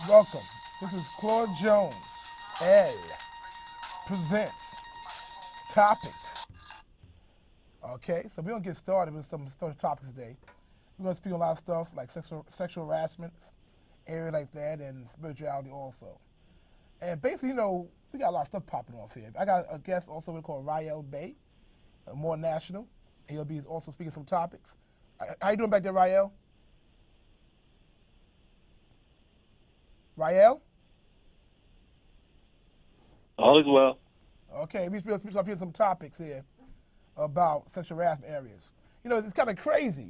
Welcome. This is Claude Jones. L presents topics. Okay, so we're gonna get started with some special topics today. We're gonna speak on a lot of stuff like sexual harassment, areas like that, and spirituality also. And basically, we got a lot of stuff popping off here. I got a guest also we call RAEL Bey Moorish National. He'll be also speaking some topics. How you doing back there, Rael? Rael? All is well. Okay, we're supposed to hear some topics here about sexual harassment areas. It's kind of crazy.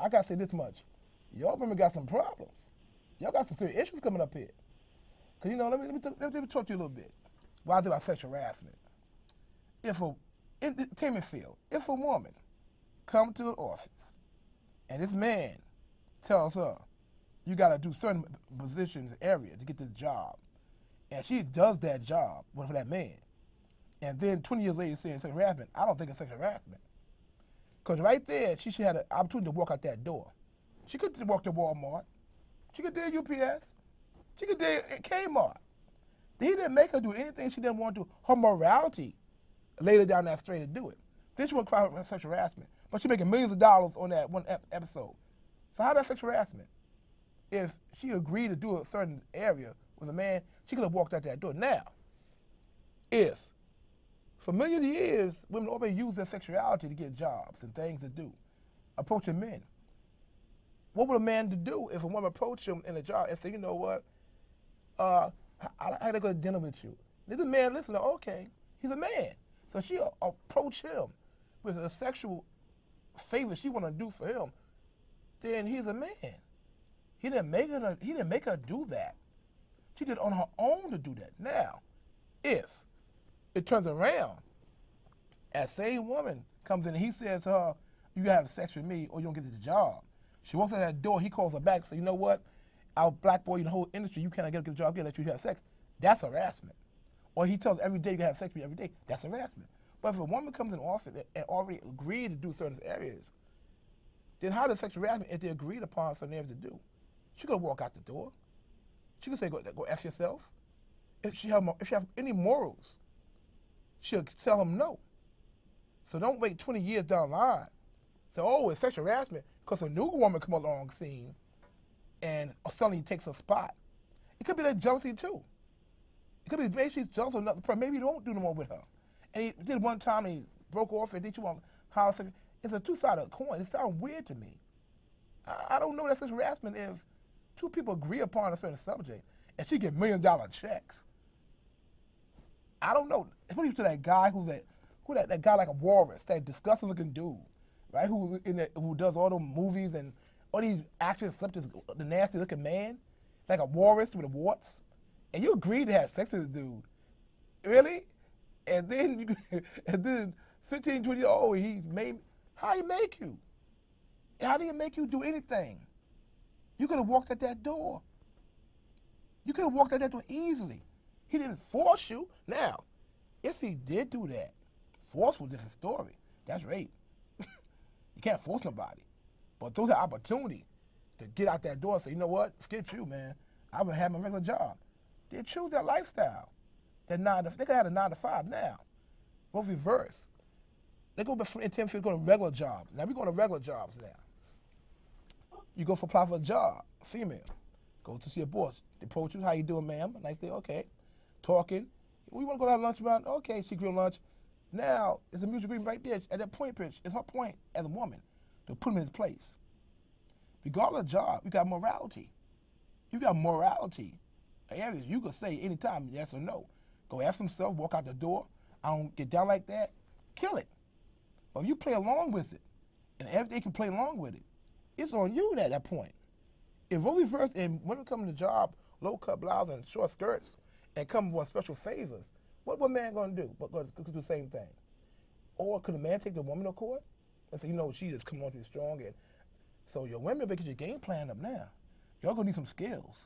I got to say this much. Y'all women got some problems. Y'all got some serious issues coming up here. Because, let me talk to you a little bit. Why is it about sexual harassment? In the field, if a woman come to an office and this man tells her, you got to do certain positions, area to get this job, and she does that job for that man, and then 20 years later saying sexual harassment, I don't think it's sexual harassment. Because right there, she should have the opportunity to walk out that door. She could walk to Walmart. She could do UPS. She could do Kmart. He didn't make her do anything she didn't want to do. Her morality laid her down that straight to do it. Then she went cry for sexual harassment. But she's making millions of dollars on that one episode. So how that's sexual harassment? If she agreed to do a certain area with a man, she could have walked out that door. Now, if for millions of years, women always use their sexuality to get jobs and things to do, approaching men, what would a man do if a woman approached him in a job and said, you know what, I had to go to dinner with you. This man listen, okay, he's a man. So she approach him with a sexual favor she want to do for him, then he's a man. He didn't make her do that. She did it on her own to do that. Now, if it turns around, that same woman comes in and he says to her, you gotta have sex with me or you don't get the job. She walks out that door, he calls her back and says, you know what? I'll blackball you in the whole industry, you cannot get a job, I'll let you have sex. That's harassment. Or he tells her every day you can have sex with me every day, that's harassment. But if a woman comes in office and already agreed to do certain areas, then how does sexual harassment if they agreed upon certain areas to do? She could walk out the door. She could say, go F yourself. If she have any morals, she'll tell him no. So don't wait 20 years down the line. Say, oh, it's sexual harassment because a new woman come along scene and suddenly takes her spot. It could be that jealousy too. It could be maybe she's jealous of another person. Maybe you don't do no more with her. And he did one time and he broke off and then you want how it's a two-sided coin. It sounds weird to me. I don't know what sexual harassment is. Two people agree upon a certain subject, and she get $1 million checks. I don't know. What to that guy that guy like a walrus, that disgusting looking dude, right? Who does all the movies and all these actors, the nasty looking man, like a walrus with the warts, and you agree to have sex with this dude, really? And then 15, 20 years old, how he make you? How do you make you do anything? You could have walked out that door. You could have walked out that door easily. He didn't force you. Now, if he did do that, forceful, different story. That's rape. You can't force nobody. But those are opportunity to get out that door and say, you know what, forget you, man. I would have my regular job. They choose that lifestyle. They could have a 9 to 5 now. Both reverse. They go from intention to go to regular jobs. Now we're going to regular jobs now. You go apply for a job, female. Go to see a boss. They approach you, how you doing, ma'am? Nice day, okay. Talking. We want to go to lunch about, okay, she grill lunch. Now, it's a mutual agreement right there. At that point, pitch, it's her point as a woman to put him in his place. Regardless of job, you got morality. You got morality. Areas you could say anytime yes or no. Go ask himself, walk out the door. I don't get down like that. Kill it. But if you play along with it, and everybody can play along with it, it's on you at that point. If role reverse and women come to the job, low cut blouse and short skirts, and come with special favors, what man gonna do? But go do the same thing. Or could a man take the woman to court and say, she just come on to be strong, and so your women better get your game plan up now. Y'all gonna need some skills.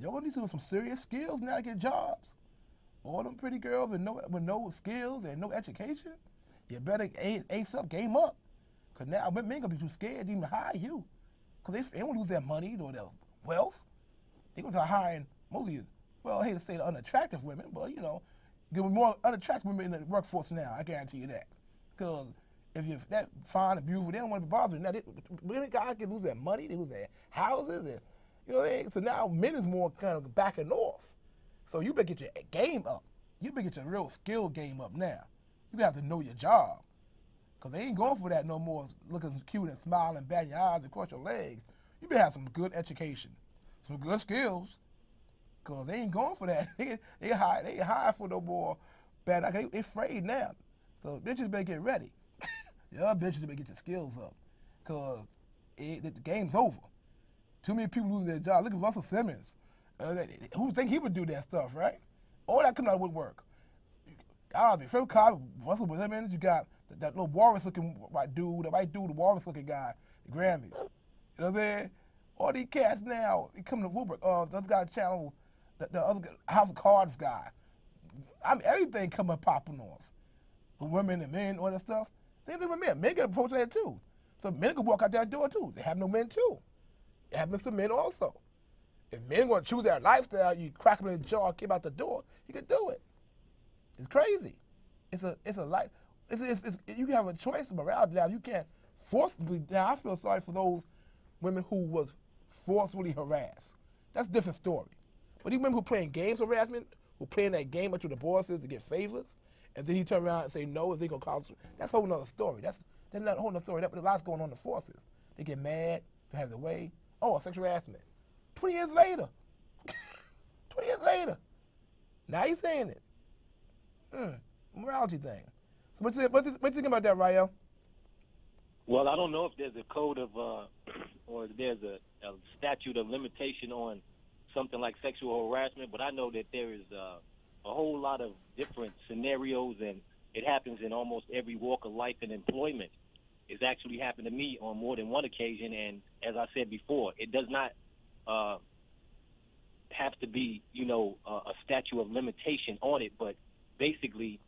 Y'all gonna need some serious skills now to get jobs. All them pretty girls with no skills and no education, you better ace up, game up. Because now men gonna be too scared to even hire you. Because they don't lose their money or their wealth. They're going to start hiring mostly, well, I hate to say the unattractive women, but, you know, there were more unattractive women in the workforce now, I guarantee you that. Because if you're that fine and beautiful, they don't want to be bothered. Now, many guys can lose their money, they lose their houses, and, you know, so now men is more kind of backing off. So you better get your game up. You better get your real skill game up now. You have to know your job. Because they ain't going for that no more, looking cute and smiling, batting your eyes across your legs. You better have some good education, some good skills, because they ain't going for that. They hire for no more bad. They afraid now. So bitches better get ready. Y'all bitches better get your skills up, because the game's over. Too many people losing their job. Look at Russell Simmons. Who think he would do that stuff, right? All that coming out of woodwork. I'll be Phil Cobb, Russell Simmons. You got that little Walrus-looking white dude, the Walrus-looking guy, the Grammys. You know what I'm saying? All these cats now, they come to woodwork. Those guys channel, the other House of Cards guy. I mean, everything coming popping off. The women and men, all that stuff. Same thing with men. Men get approached like that too. So men can walk out that door too. They have no men too. It happens to men also. If men want to choose their lifestyle, you crack them in the jaw, keep out the door, you can do it. It's crazy. It's a life. You have a choice of morality now. You can't forcibly. Now I feel sorry for those women who was forcefully harassed. That's a different story. But these women who playing games harassment, who playing that game up to the bosses to get favors, and then he turn around and say no if they gonna cause. That's a whole nother story. That's not a whole nother story. There's a lot going on in the forces. They get mad, they have their way. Oh, sexual harassment. 20 years later. 20 years later. Now he's saying it. Morality thing. So what you think about that, Rael? Well, I don't know if there's a code of, or there's a statute of limitation on something like sexual harassment, but I know that there is a whole lot of different scenarios, and it happens in almost every walk of life and employment. It's actually happened to me on more than one occasion, and as I said before, it does not have to be, a statute of limitation on it, but basically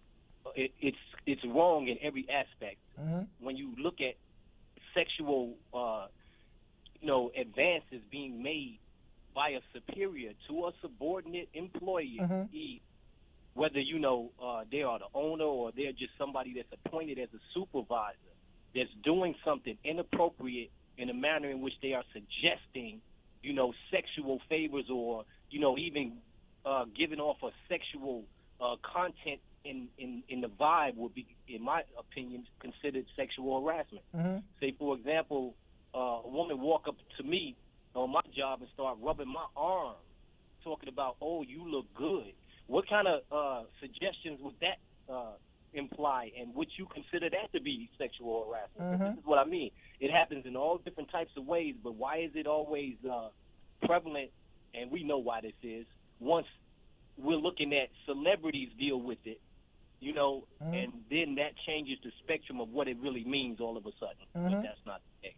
it's wrong in every aspect. Mm-hmm. When you look at sexual, advances being made by a superior to a subordinate employee, Mm-hmm. whether, they are the owner or they're just somebody that's appointed as a supervisor, that's doing something inappropriate in a manner in which they are suggesting, sexual favors or, even giving off a sexual content in the vibe would be, in my opinion, considered sexual harassment. Mm-hmm. Say, for example, a woman walk up to me on my job and start rubbing my arm, talking about, oh, you look good. What kind of suggestions would that imply, and would you consider that to be sexual harassment? Mm-hmm. This is what I mean. It happens in all different types of ways, but why is it always prevalent, and we know why this is, once we're looking at celebrities deal with it, Mm-hmm. and then that changes the spectrum of what it really means all of a sudden, Mm-hmm. but that's not the case.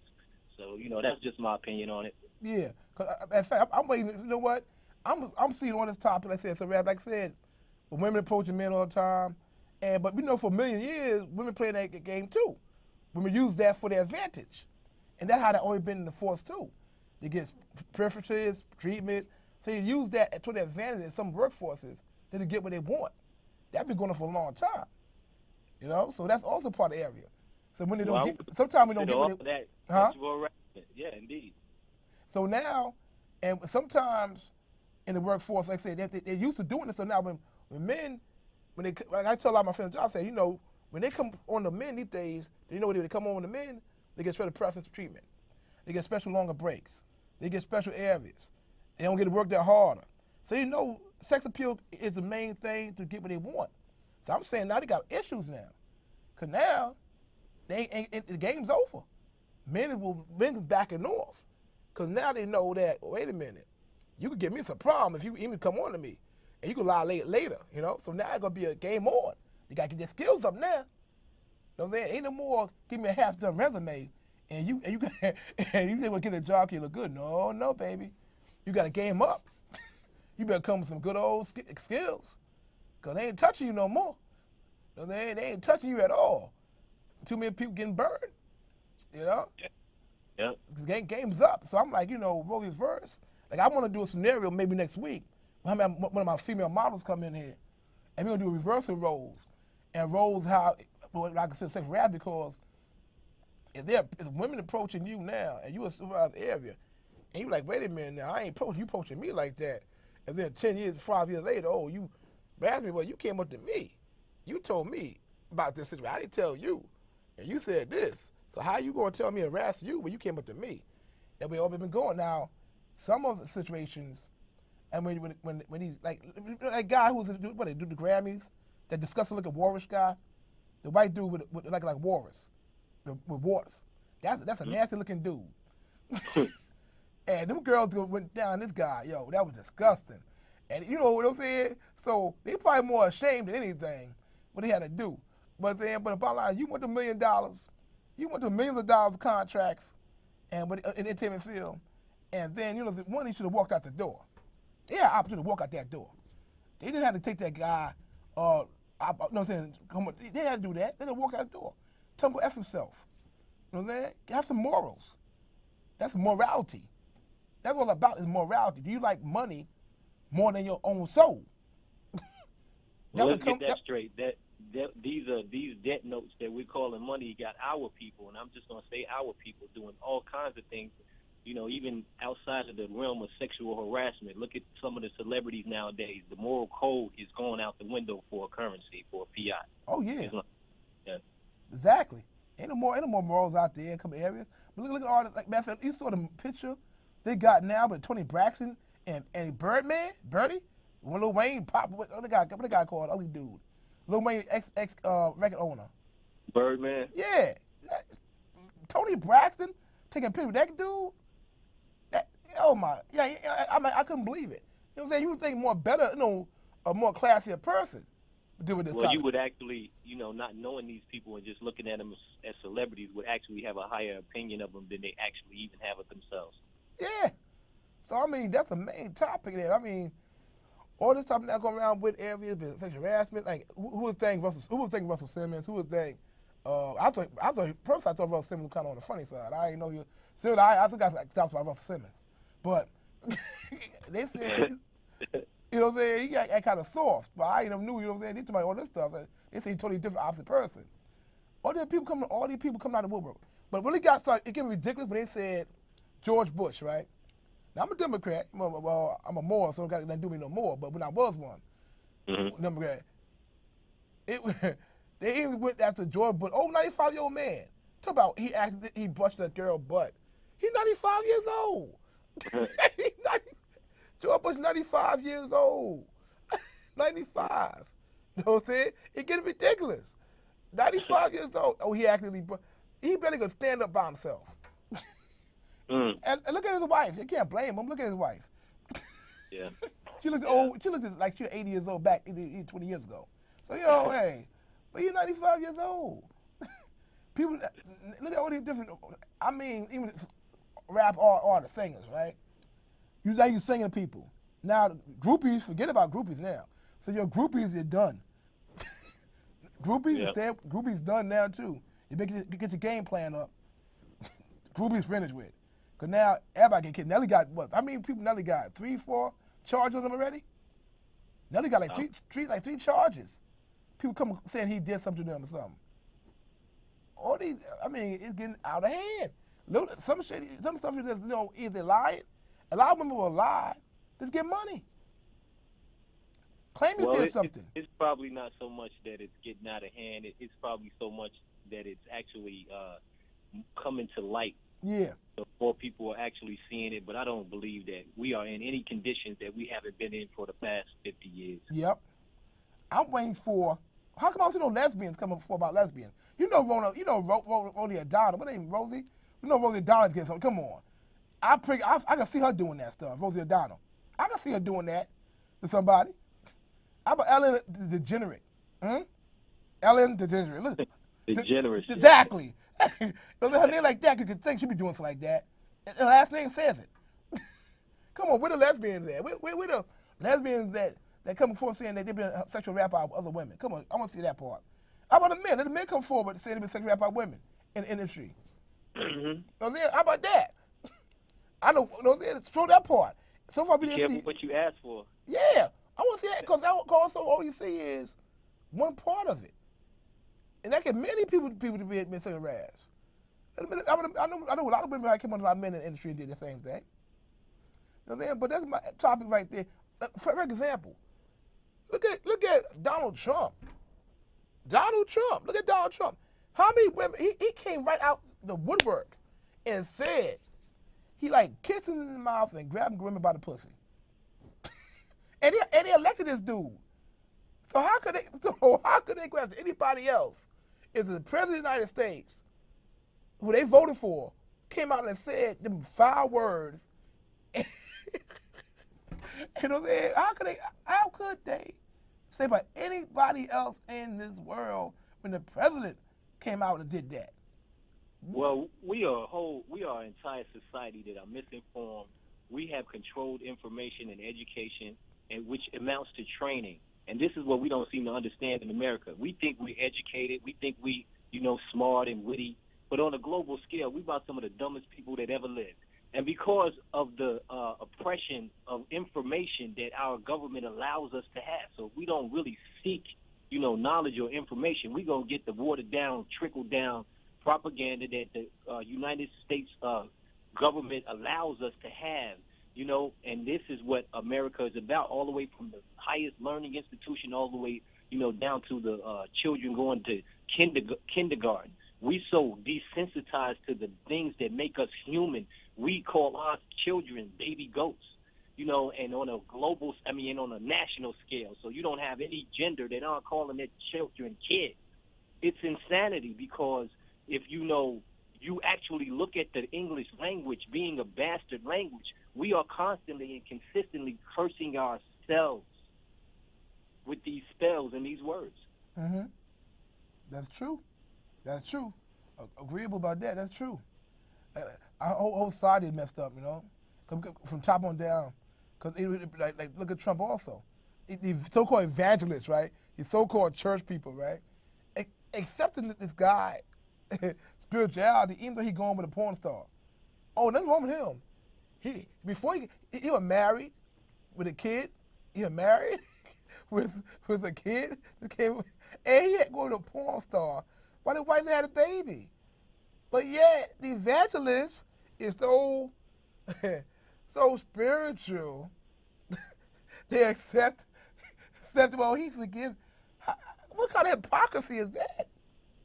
So, that's just my opinion on it. Yeah, because in fact, I'm waiting. You know what? I'm seeing on this topic. Like I said, so like I said, women approaching men all the time, but for a million years, women playing that game too. Women use that for their advantage, and that's how they always been in the force too. They get preferences, treatment. So you use that to their advantage in some workforces to get what they want. That's been going on for a long time. So that's also part of the area. So when they don't get, sometimes we don't get what they sexual harassment. Yeah, indeed. So now, and sometimes in the workforce, like I said, they're used to doing this. So now when men, like I tell a lot of my friends, I say, when they come on the men these days, when they come on the men, they get special preference treatment. They get special longer breaks. They get special areas. They don't get to work that harder. So sex appeal is the main thing to get what they want. So I'm saying now they got issues now. Because now, the game's over. Men are backing off. Because now they know that, wait a minute, you could give me some problem if you even come on to me. And you can lie later, So now it's going to be a game on. You got to get their skills up now. You know what I'm saying? Ain't no more give me a half-done resume and you will get a job because you look good. No, baby. You got to game up. You better come with some good old skills. Because they ain't touching you no more. They ain't touching you at all. Too many people getting burned, Yeah. Game's up. So I'm like, Roe v. Verse. Like I want to do a scenario maybe next week. One of my female models come in here, and we're gonna do reversal roles, and roles how, like I said, sex rap, because if women approaching you now, and you a supervised area, and you like, wait a minute now, I ain't approaching me like that, and then 10 years, 5 years later, oh, you asked me, well, you came up to me, you told me about this situation, I didn't tell you, and you said this, so how you gonna tell me to harass you when you came up to me? And we all been going now. Some of the situations, and when he's like that guy who was what they do the Grammys, that disgusting looking Warish guy, the white dude with like Warris, with warts. That's a nasty looking dude. And them girls went down this guy, yo, that was disgusting. And you know what I'm saying? So they probably more ashamed than anything what he had to do. But the bottom line, you want the $1 million, you want the millions of dollars of contracts, and in the entertainment field, and then you know one he should have walked out the door. They had an opportunity to walk out that door. They didn't have to take that guy. You know what I'm saying? They had to do that. They had to walk out the door. Tell him to go F himself. You know what I'm saying? Have some morals. That's morality. That's what it's about, is morality. Do you like money more than your own soul? Well, let's get that straight. These debt notes that we're calling money got our people, and I'm just going to say our people, doing all kinds of things, you know, even outside of the realm of sexual harassment. Look at some of the celebrities nowadays. The moral code is going out the window for a currency, for a fiat. Oh, yeah. Yeah. Exactly. Ain't no more morals out there in a couple areas. But look at all this, like, matter of fact, you saw the picture they got now with Tony Braxton and Birdie, Lil Wayne, what the guy called, ugly dude. Lil Wayne ex record owner. Birdman? Yeah. Tony Braxton taking a picture with that dude? Oh my, yeah, I couldn't believe it. You know what I'm saying? You would think more better, you know, a more classier person would do with this. Well, you would actually, you know, not knowing these people and just looking at them as celebrities would actually have a higher opinion of them than they actually even have of themselves. Yeah. So, I mean, that's a main topic there. I mean, all this stuff now going around with areas, sexual harassment. Like, who would think Russell Simmons? Who would think? I thought Russell Simmons was kind of on the funny side. I didn't know you. Still, I think that's why Russell Simmons. But they said, you know what I'm saying, he got kind of soft. But I even knew, you know what I'm saying, they talking about all this stuff. They say he's totally different, opposite person. All these people coming out of the woodwork. But when it getting ridiculous when they said George Bush, right? Now, I'm a Democrat. Well, I'm a Moore, so it doesn't do me no more. But when I was one, Democrat, they even went after George Bush. 95-year-old man. Talk about he brushed that girl butt. He's 95 years old. George Bush 95 years old. 95. You know what I'm saying? It's getting ridiculous. 95 years old. Oh, he barely could stand up by himself. And look at his wife. You can't blame him. Look at his wife. Yeah. She looked old. She looked like she was 80 years old back 20 years ago. So, you know, hey, but you're 95 years old. People, look at all these different, I mean, even rap artists, singers, right? You singing to people. Now, groupies, forget about groupies now. So your groupies, you're done. Groupies done now, too. You get your game plan up. Groupies finished with. Because now everybody get kicked. Nelly got what? How many people Nelly got? 3, 4 charges on him already? Nelly got like three charges. People come saying he did something to them or something. All these, I mean, it's getting out of hand. Some stuff is just, you know, either lying. A lot of women will lie. Just get money. Claim you did something. It's probably not so much that it's getting out of hand. It's probably so much that it's actually coming to light. Yeah. So more people are actually seeing it, but I don't believe that we are in any conditions that we haven't been in for the past 50 years. Yep. I'm waiting for, how come I don't see no lesbians coming before about lesbians? You know Rosie O'Donnell. What name, Rosie? You know Rosie O'Donnell gets something. Come on. I can see her doing that stuff, Rosie O'Donnell. I can see her doing that to somebody. How about Ellen DeGenerate? Ellen DeGenerate. Look. Degenerate. Exactly. Her name like that, you could think she'd be doing something like that. Her last name says it. Come on, where the lesbians at? Where the lesbians that come forward saying that they've been sexual rap out with other women? Come on, I want to see that part. How about the men? Let the men come forward saying they've been sexual rap out women in the industry. How about that? I know, throw that part. So far, we Be didn't careful see. what you ask for. Yeah, I want to see that because also all you see is one part of it, and that can many people to be sexually harassed. I know a lot of women that came on a lot of men in the industry and did the same thing. You know what I'm saying? But that's my topic right there. For example, look at Donald Trump. Donald Trump. Look at Donald Trump. How many women he came right out the woodwork and said he like kissing in the mouth and grabbing women by the pussy. And he elected this dude. So how could they go after anybody else if the president of the United States, who they voted for, came out and said them foul words? You know what I'm saying? How could they say about anybody else in this world when the president came out and did that? Well, we are an entire society that are misinformed. We have controlled information and education, and which amounts to training. And this is what we don't seem to understand in America. We think we're educated. We think we, smart and witty. But on a global scale, we're about some of the dumbest people that ever lived. And because of the oppression of information that our government allows us to have, so if we don't really seek, knowledge or information, we're going to get the watered down, trickled down propaganda that the United States government allows us to have, and this is what America is about, all the way from the highest learning institution all the way, down to the children going to kindergarten. We so desensitized to the things that make us human. We call our children baby goats, and on a national scale. So you don't have any gender that aren't calling their children kids. It's insanity because if you actually look at the English language being a bastard language, we are constantly and consistently cursing ourselves with these spells and these words. Mm-hmm. That's true. That's true. Agreeable about that. That's true. Our whole society is messed up, from top on down. Because like look at Trump also. The so-called evangelists, right? The so-called church people, right? Accepting this guy spirituality, even though he going with a porn star. Oh, nothing wrong with him. He was married with a kid. He was married with a kid. And he had to go to a porn star while his wife had a baby. But yet the evangelist is so spiritual. They accept him. Oh, he forgive. What kind of hypocrisy is that?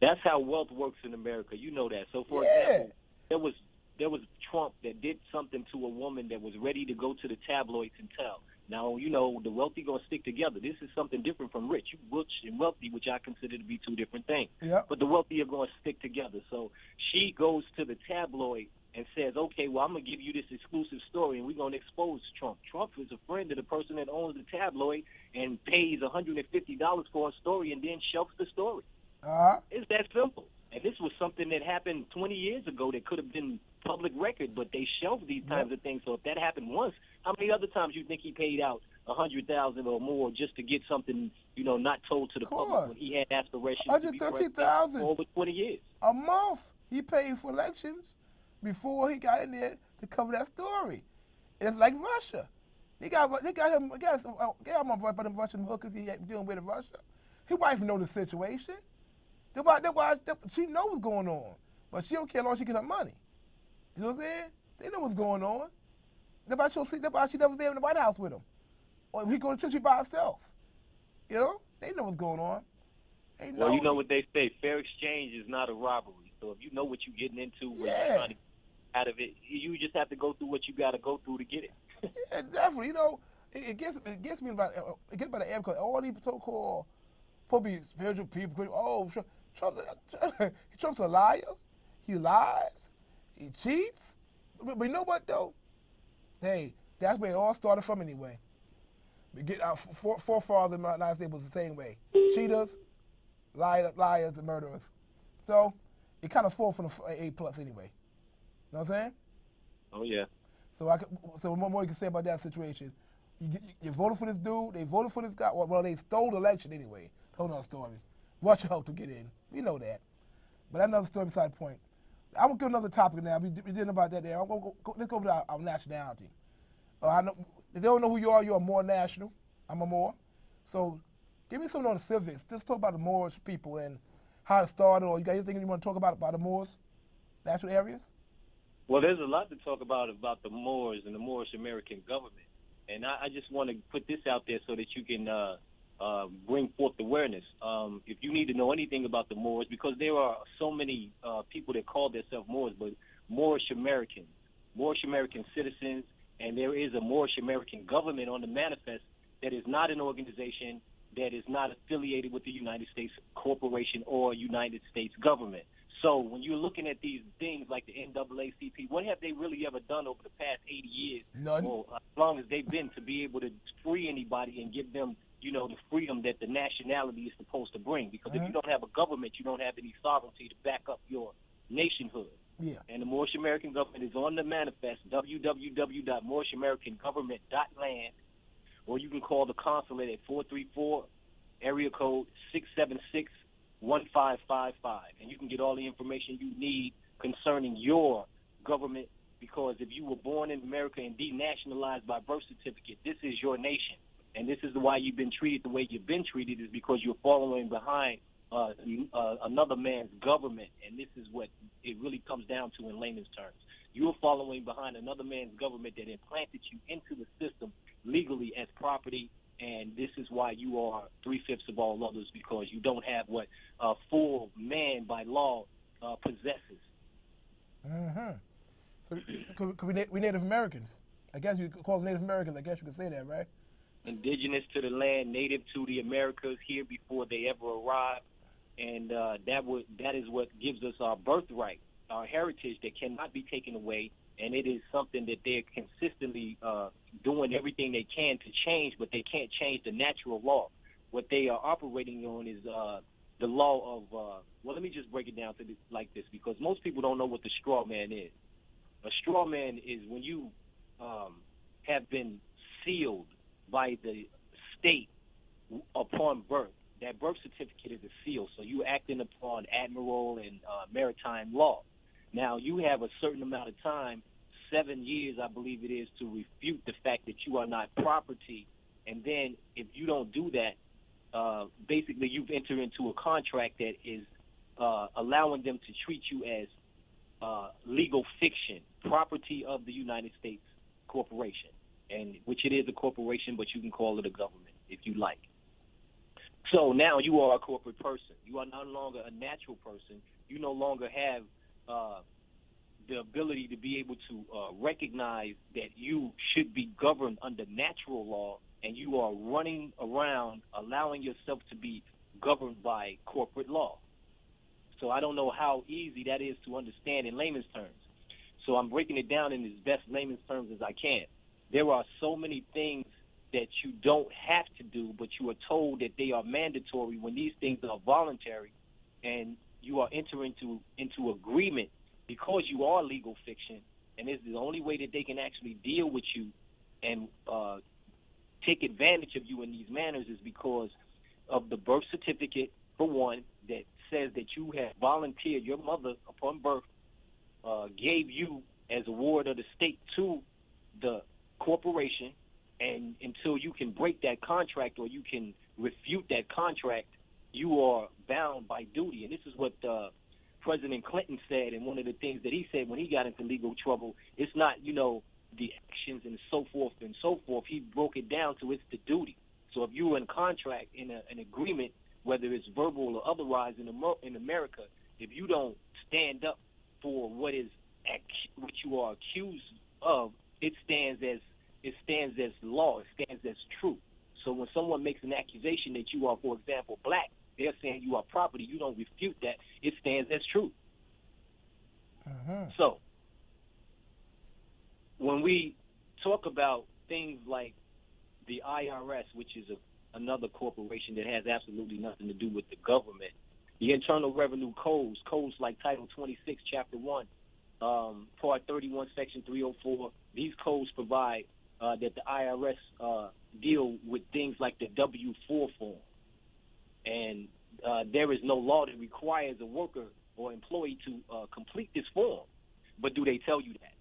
That's how wealth works in America. You know that. So, for example, there was Trump that did something to a woman that was ready to go to the tabloids and tell. Now, the wealthy going to stick together. This is something different from rich. You rich and wealthy, which I consider to be two different things. Yep. But the wealthy are going to stick together. So she goes to the tabloid and says, okay, well, I'm going to give you this exclusive story, and we're going to expose Trump. Trump is a friend of the person that owns the tabloid and pays $150 for a story and then shelves the story. Uh-huh. It's that simple. And this was something that happened 20 years ago that could have been public record, but they shelved these kinds of things. So if that happened once, how many other times you think he paid out $100,000 or more just to get something, not told to the public when he had aspirations to be president for over 20 years? A month he paid for elections before he got in there to cover that story. It's like Russia. They got him about them Russian hookers he had dealing with in Russia. His wife know the situation. She know what's going on, but she don't care as long as she get her money. You know what I'm saying? They know what's going on. That's why she never there in the White House with him. Or if he go to church by herself. They know what's going on. Well, you know what they say, fair exchange is not a robbery. So if you know what you're getting into when you're trying to get out of it, you just have to go through what you got to go through to get it. Yeah, definitely. It gets me by the air because all these so-called probably spiritual people. Oh, Trump's a liar. He lies. He cheats. But you know what though? Hey, that's where it all started from anyway. We get our forefathers in the United States was the same way: cheaters, liars, and murderers. So it kind of falls from the A plus anyway. You know what I'm saying? Oh yeah. So one more you can say about that situation. You voted for this dude. They voted for this guy. Well, they stole the election anyway. Hold on, story. Russia helped to get in. We know that. But that's another story beside the point. I'm going to go another topic now. We did about that there. Let's go over to our nationality. I know, if they don't know who you are, you're a Moor national. I'm a Moor. So give me some on the civics. Just talk about the Moorish people and how it started, or you got anything you want to talk about the Moors, natural areas? Well, there's a lot to talk about the Moors and the Moorish American government. And I just want to put this out there so that you can bring forth awareness. If you need to know anything about the Moors, because there are so many people that call themselves Moors, but Moorish American citizens, and there is a Moorish American government on the manifest that is not an organization, that is not affiliated with the United States corporation or United States government. So when you're looking at these things like the NAACP, what have they really ever done over the past 80 years? None. Or as long as they've been to be able to free anybody and give them, the freedom that the nationality is supposed to bring. Because if you don't have a government, you don't have any sovereignty to back up your nationhood. Yeah. And the Moorish American government is on the manifest, www.moorishamericangovernment.land, or you can call the consulate at 434 area code 676-1555, and you can get all the information you need concerning your government, because if you were born in America and denationalized by birth certificate, this is your nation. And this is why you've been treated the way you've been treated, is because you're following behind another man's government. And this is what it really comes down to in layman's terms. You're following behind another man's government that implanted you into the system legally as property. And this is why you are 3/5 of all others, because you don't have what a full man by law possesses. So we Native Americans. I guess you could call them Native Americans. I guess you could say that, right? Indigenous to the land, native to the Americas, here before they ever arrived. And that is what gives us our birthright, our heritage that cannot be taken away. And it is something that they're consistently doing everything they can to change, but they can't change the natural law. What they are operating on is the law of, well, let me just break it down to like this, because most people don't know what the straw man is. A straw man is when you have been sealed by the state upon birth. That birth certificate is a seal, so you're acting upon admiral and maritime law. Now, you have a certain amount of time, 7 years, I believe it is, to refute the fact that you are not property. And then if you don't do that, basically you've entered into a contract that is allowing them to treat you as legal fiction, property of the United States corporation, and which it is a corporation, but you can call it a government if you like. So now you are a corporate person. You are no longer a natural person. You no longer have the ability to be able to recognize that you should be governed under natural law, and you are running around allowing yourself to be governed by corporate law. So I don't know how easy that is to understand in layman's terms. So I'm breaking it down in as best layman's terms as I can. There are so many things that you don't have to do, but you are told that they are mandatory when these things are voluntary, and you are entering into agreement because you are legal fiction, and this is the only way that they can actually deal with you and take advantage of you in these manners is because of the birth certificate, for one, that says that you have volunteered, your mother upon birth gave you as a ward of the state to the corporation, and until you can break that contract or you can refute that contract, you are bound by duty. And this is what President Clinton said, and one of the things that he said when he got into legal trouble, it's not, the actions and so forth and so forth. He broke it down to it's the duty. So if you're in contract, in an agreement, whether it's verbal or otherwise in America, if you don't stand up for what you are accused of, it stands as law. It stands as truth. So when someone makes an accusation that you are, for example, black, they're saying you are property. You don't refute that. It stands as truth. So when we talk about things like the IRS, which is another corporation that has absolutely nothing to do with the government, the Internal Revenue codes like Title 26, Chapter 1, Part 31, Section 304, these codes provide that the IRS deal with things like the W-4 form. And there is no law that requires a worker or employee to complete this form. But do they tell you that?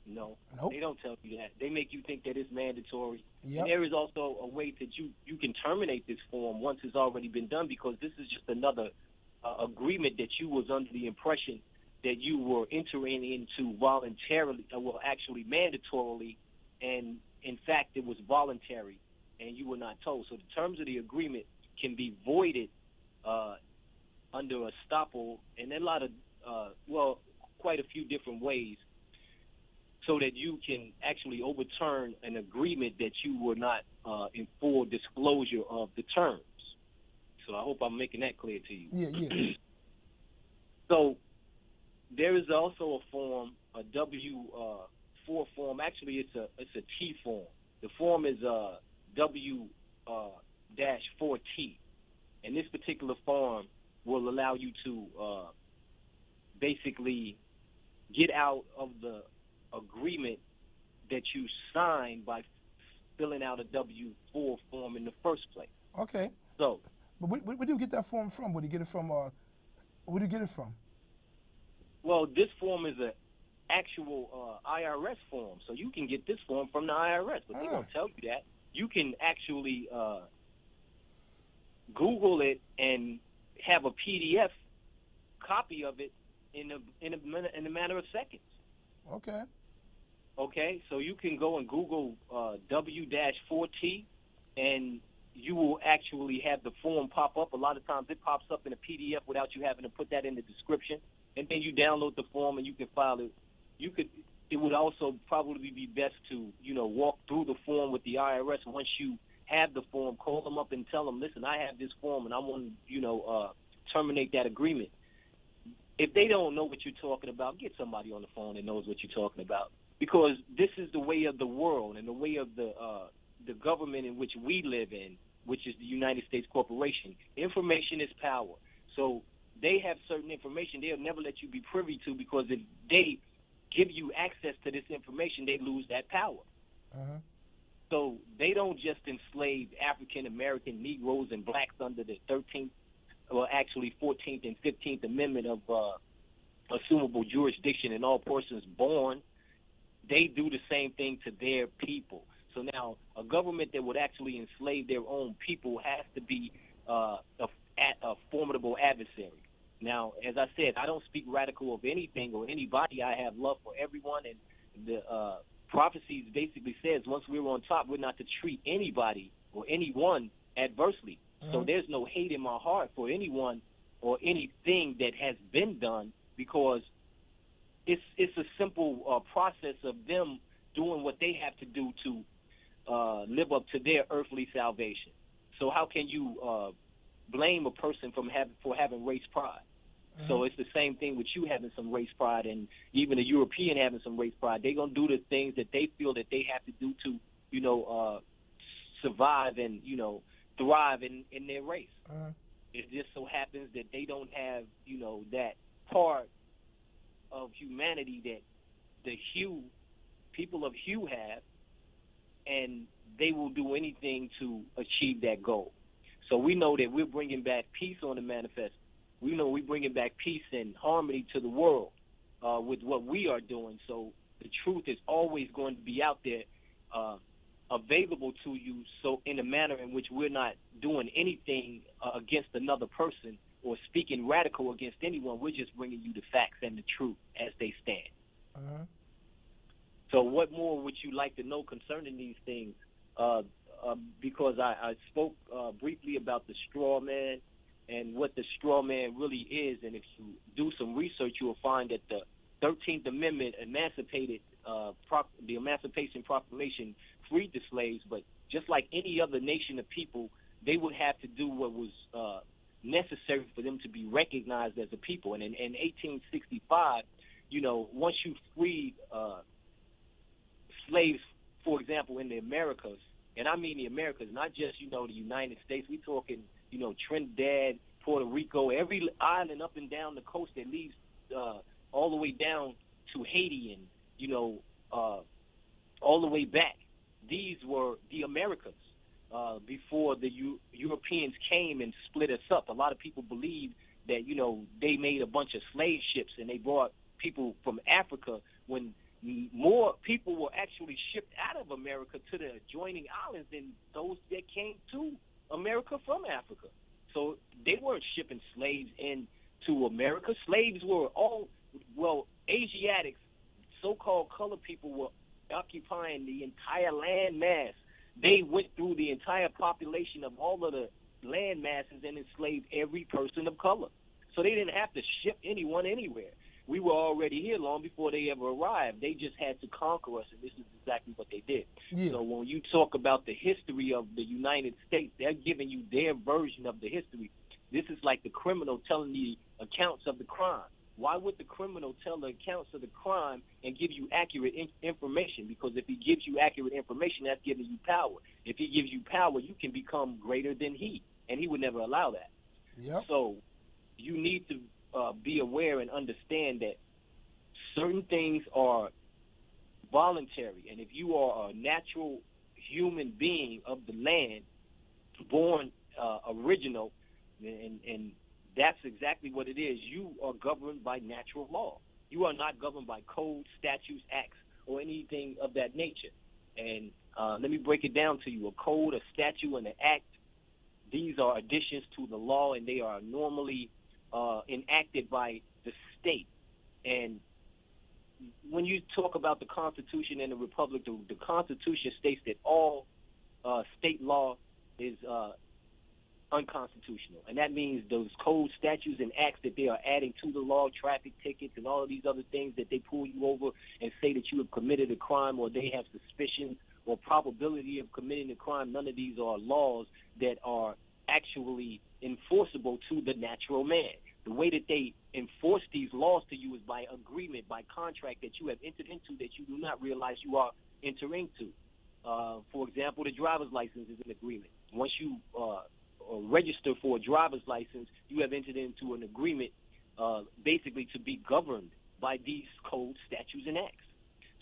No, Nope. they don't tell you that. They make you think that it's mandatory. Yep. And there is also a way that you can terminate this form once it's already been done, because this is just another agreement that you was under the impression that you were entering into voluntarily, well, actually mandatorily, and in fact it was voluntary, and you were not told. So the terms of the agreement can be voided under estoppel, and a lot of, well, quite a few different ways, so that you can actually overturn an agreement that you were not in full disclosure of the terms. So I hope I'm making that clear to you. Yeah. So there is also a form, a W-4 form. Actually, it's a T form. The form is W-4T, and this particular form will allow you to basically get out of the agreement that you signed by filling out a W-4 form in the first place. Okay. So, but where do you get that form from? Where do you get it from? Where do you get it from? well, this form is an actual IRS form, so you can get this form from the IRS, but they won't tell you that. You can actually Google it and have a PDF copy of it in a matter of seconds. Okay. Okay, so you can go and Google W-4T, and you will actually have the form pop up. A lot of times it pops up in a PDF without you having to put that in the description, and then you download the form and you can file it. It would also probably be best to, walk through the form with the IRS. Once you have the form, call them up and tell them, listen, I have this form and I want to, terminate that agreement. If they don't know what you're talking about, get somebody on the phone that knows what you're talking about, because this is the way of the world and the way of the government in which we live in, which is the United States Corporation. Information is power. So they have certain information they'll never let you be privy to, because if they give you access to this information, they lose that power. Uh-huh. So they don't just enslave African American Negroes and blacks under the 13th, well, actually 14th and 15th Amendment of assumable jurisdiction in all persons born. They do the same thing to their people. So now a government that would actually enslave their own people has to be a formidable adversary. Now, as I said, I don't speak radical of anything or anybody. I have love for everyone, and the prophecies basically says once we're on top, we're not to treat anybody or anyone adversely. So there's no hate in my heart for anyone or anything that has been done, because it's a simple process of them doing what they have to do to live up to their earthly salvation. So how can you blame a person for having race pride? So it's the same thing with you having some race pride, and even a European having some race pride. They're going to do the things that they feel that they have to do to, survive and, thrive in their race. It just so happens that they don't have, that part of humanity that the people of hue have, and they will do anything to achieve that goal. So we know that we're bringing back peace on the manifest. We know we're bringing back peace and harmony to the world with what we are doing. So the truth is always going to be out there, available to you, so in a manner in which we're not doing anything against another person or speaking radical against anyone. We're just bringing you the facts and the truth as they stand. So what more would you like to know concerning these things? Because I spoke briefly about the straw man and what the straw man really is, and if you do some research, you will find that the 13th Amendment emancipated the Emancipation Proclamation freed the slaves, but just like any other nation of people, they would have to do what was necessary for them to be recognized as a people. And in 1865, once you freed slaves, for example, in the Americas, and I mean the Americas, not just, the United States. We're talking, Trinidad, Puerto Rico, every island up and down the coast that leads all the way down to Haiti and, all the way back. These were the Americas before the Europeans came and split us up. A lot of people believe that, they made a bunch of slave ships and they brought people from Africa when more people were actually shipped out of America to the adjoining islands than those that came to America from Africa. So they weren't shipping slaves into America. Slaves were Asiatics, so-called colored people, were occupying the entire land mass. They went through the entire population of all of the land masses and enslaved every person of color. So they didn't have to ship anyone anywhere. We were already here long before they ever arrived. They just had to conquer us, and this is exactly what they did. Yeah. So when you talk about the history of the United States, they're giving you their version of the history. This is like the criminal telling the accounts of the crime. Why would the criminal tell the accounts of the crime and give you accurate information? Because if he gives you accurate information, that's giving you power. If he gives you power, you can become greater than he, and he would never allow that. Yep. So you need to be aware and understand that certain things are voluntary, and if you are a natural human being of the land, born original, and that's exactly what it is. You are governed by natural law. You are not governed by codes, statutes, acts, or anything of that nature. And let me break it down to you. A code, a statute, and an act, these are additions to the law, and they are normally enacted by the state. And when you talk about the Constitution and the Republic, the Constitution states that all state law is unconstitutional. And that means those codes, statutes, and acts that they are adding to the law, traffic tickets, and all of these other things that they pull you over and say that you have committed a crime or they have suspicion or probability of committing a crime, none of these are laws that are actually enforceable to the natural man. The way that they enforce these laws to you is by agreement, by contract that you have entered into that you do not realize you are entering into. For example, the driver's license is an agreement. Once you register for a driver's license, you have entered into an agreement basically to be governed by these codes, statutes, and acts.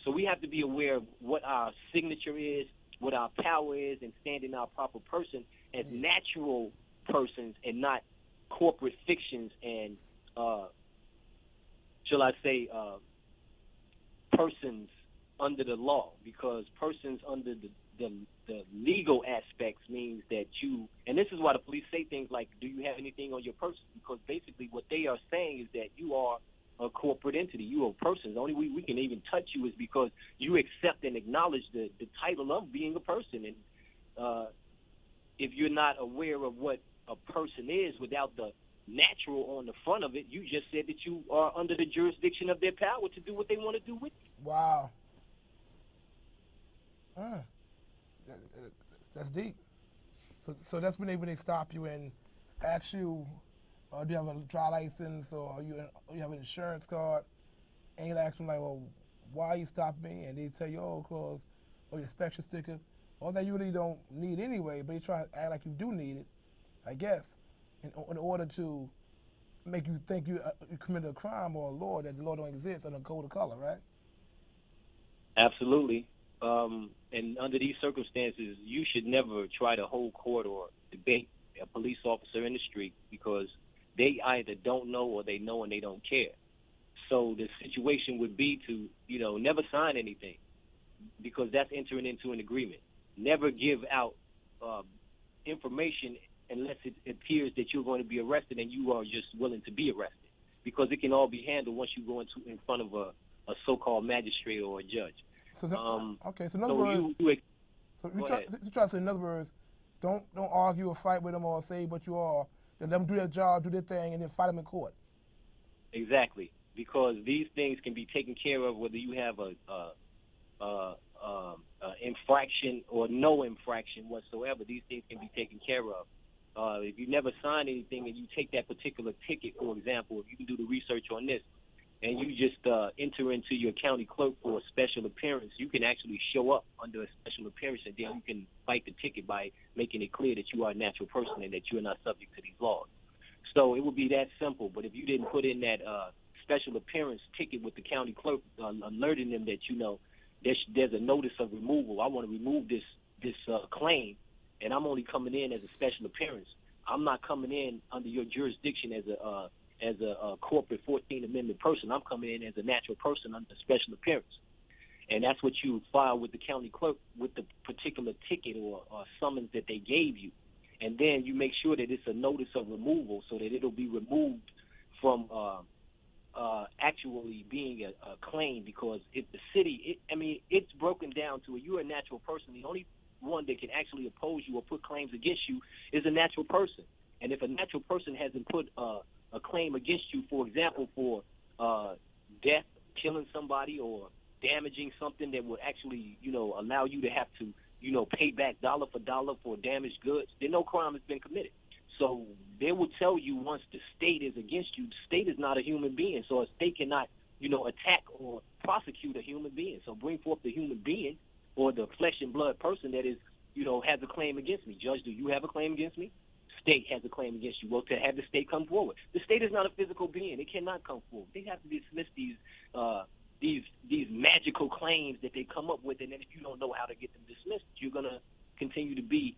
So we have to be aware of what our signature is, what our power is, and stand in our proper person as natural persons and not corporate fictions and, shall I say, persons under the law, because persons under the legal aspects means that you, and this is why the police say things like, do you have anything on your person? Because basically what they are saying is that you are a corporate entity. You are a person. The only way we can even touch you is because you accept and acknowledge the title of being a person. And if you're not aware of what a person is without the natural on the front of it, you just said that you are under the jurisdiction of their power to do what they want to do with you. Wow. That's deep. So that's when they stop you and ask you, do you have a dry license or you have an insurance card? And you ask them like, well, why you stop me? And they tell you, oh, cause or your inspection sticker, all that you really don't need anyway. But they try to act like you do need it, I guess, in order to make you think you committed a crime or a law that the law don't exist under code of color, right? Absolutely. And under these circumstances, you should never try to hold court or debate a police officer in the street because they either don't know or they know and they don't care. So the situation would be to, never sign anything because that's entering into an agreement. Never give out information unless it appears that you're going to be arrested and you are just willing to be arrested, because it can all be handled once you go in front of a so-called magistrate or a judge. So okay. So in other words, you try to say, in other words, don't argue or fight with them or say what you are. Let them do their job, do their thing, and then fight them in court. Exactly, because these things can be taken care of whether you have a infraction or no infraction whatsoever. These things can be taken care of. If you never sign anything and you take that particular ticket, for example, if you can do the research on this, and you just enter into your county clerk for a special appearance, you can actually show up under a special appearance, and then you can fight the ticket by making it clear that you are a natural person and that you are not subject to these laws. So it would be that simple. But if you didn't put in that special appearance ticket with the county clerk, alerting them that, there's a notice of removal. I want to remove this claim, and I'm only coming in as a special appearance. I'm not coming in under your jurisdiction as a corporate 14th Amendment person. I'm coming in as a natural person under special appearance. And that's what you file with the county clerk with the particular ticket or summons that they gave you. And then you make sure that it's a notice of removal so that it'll be removed from actually being a claim, because if the city, it's broken down to you're a natural person. The only one that can actually oppose you or put claims against you is a natural person. And if a natural person hasn't put a claim against you, for example, for death, killing somebody, or damaging something that would actually, allow you to have to, pay back dollar for dollar for damaged goods, then no crime has been committed. So they will tell you once the state is against you, the state is not a human being. So a state cannot, attack or prosecute a human being. So bring forth the human being or the flesh and blood person that is, has a claim against me. Judge, do you have a claim against me? State has a claim against you. Well, to have the state come forward. The state is not a physical being. It cannot come forward. They have to dismiss these magical claims that they come up with, and then if you don't know how to get them dismissed, you're going to continue to be